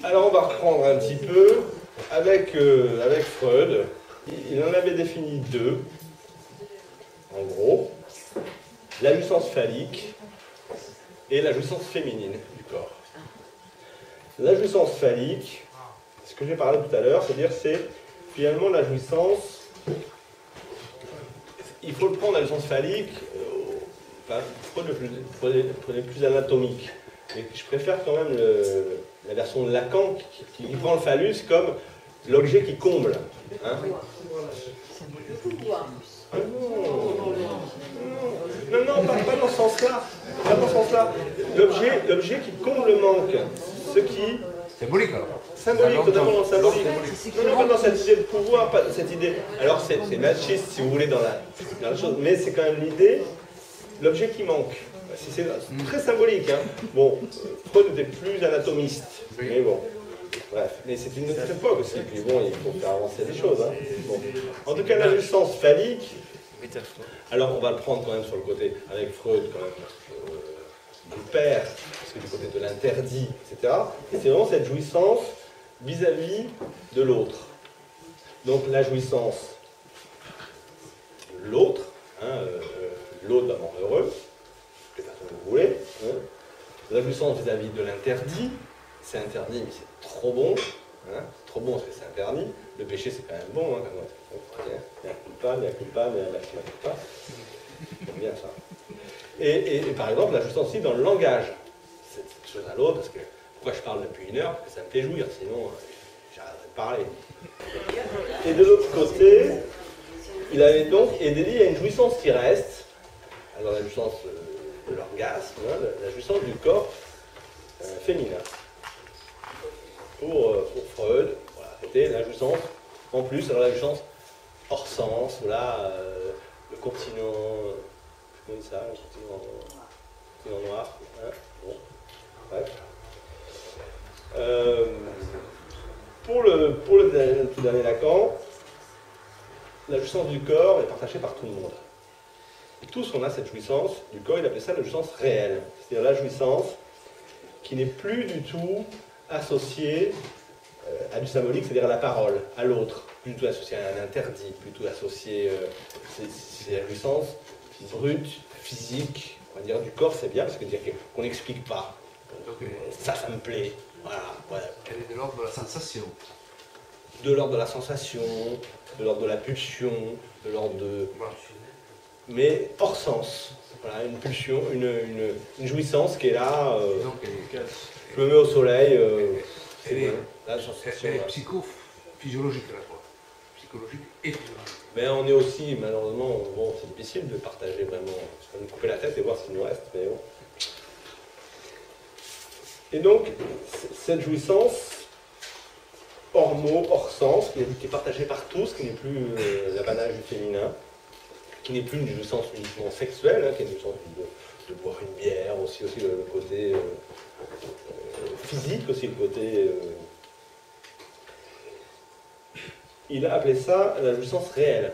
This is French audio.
Alors on va reprendre un petit peu avec Freud. Il en avait défini deux, en gros. La jouissance phallique et la jouissance féminine du corps. La jouissance phallique, ce que j'ai parlé tout à l'heure, c'est-à-dire c'est finalement la jouissance, il faut le prendre la jouissance phallique, prenez plus anatomique. Mais je préfère quand même la version de Lacan qui prend le phallus comme l'objet qui comble. Hein. Non, pas dans ce sens-là. Pas dans ce sens-là. L'objet qui comble le manque. Ce qui... Symbolique alors. Symbolique, totalement dans le symbolique. Non, pas dans cette idée de pouvoir, pas cette idée... Alors c'est machiste si vous voulez dans la chose, mais c'est quand même l'idée, l'objet qui manque. C'est très symbolique. Hein. Bon, Freud était plus anatomiste, mais bon. Bref, mais c'est une autre époque aussi, puis bon, il faut faire avancer les choses. Hein. Bon. En tout cas, la jouissance phallique, alors on va le prendre quand même sur le côté, avec Freud quand même, du père, parce que du côté de l'interdit, etc. Et c'est vraiment cette jouissance vis-à-vis de l'autre. Donc la jouissance de l'autre, hein, l'autre d'abord heureux, de toute façon que vous voulez, hein. La jouissance vis-à-vis de l'interdit, c'est interdit, mais c'est trop bon. Hein, trop bon parce que c'est interdit. Le péché, c'est quand même bon. Hein, il y a culpa, il y a culpa, il y a culpa. J'aime bien ça. Et par exemple, la jouissance aussi dans le langage. C'est une chose à l'autre, parce que pourquoi je parle depuis une heure? Parce que ça me fait jouir, sinon j'arrêterai de parler. Et de l'autre côté, il avait donc, et il y a une jouissance qui reste, alors la jouissance de l'orgasme, hein, la jouissance du corps féminin. Pour Freud, voilà, c'était la jouissance en plus, alors la jouissance hors sens, voilà, le continent, comment on dit ça, le continent noir, hein, bon, bref. Pour le tout dernier Lacan, la jouissance du corps est partagée par tout le monde. Et tous on a cette jouissance du corps, il appelait ça la jouissance réelle, c'est-à-dire la jouissance qui n'est plus du tout associée à du symbolique, c'est-à-dire à la parole, à l'autre, plutôt associée à un interdit, plutôt associée, c'est la jouissance brute, physique, on va dire du corps, c'est bien, parce que dire qu'on n'explique pas. Ça me plaît. Voilà. Elle est de l'ordre de la sensation. De l'ordre de la sensation, de l'ordre de la pulsion, de l'ordre de... Mais hors sens. Voilà, une pulsion, une jouissance qui est là. Je me mets au soleil. Elle est psychophysiologique à la fois. Psychologique et physiologique. Mais on est aussi, malheureusement, bon, c'est difficile de partager vraiment. Je vais me couper la tête et voir ce qu'il nous reste, mais bon. Et donc, cette jouissance, hors mot, hors sens, qui est partagée par tous, qui n'est plus l'apanage du féminin, qui n'est plus une jouissance uniquement sexuelle, hein, qui est une jouissance de boire une bière, aussi le côté physique, aussi le côté... il a appelé ça la jouissance réelle.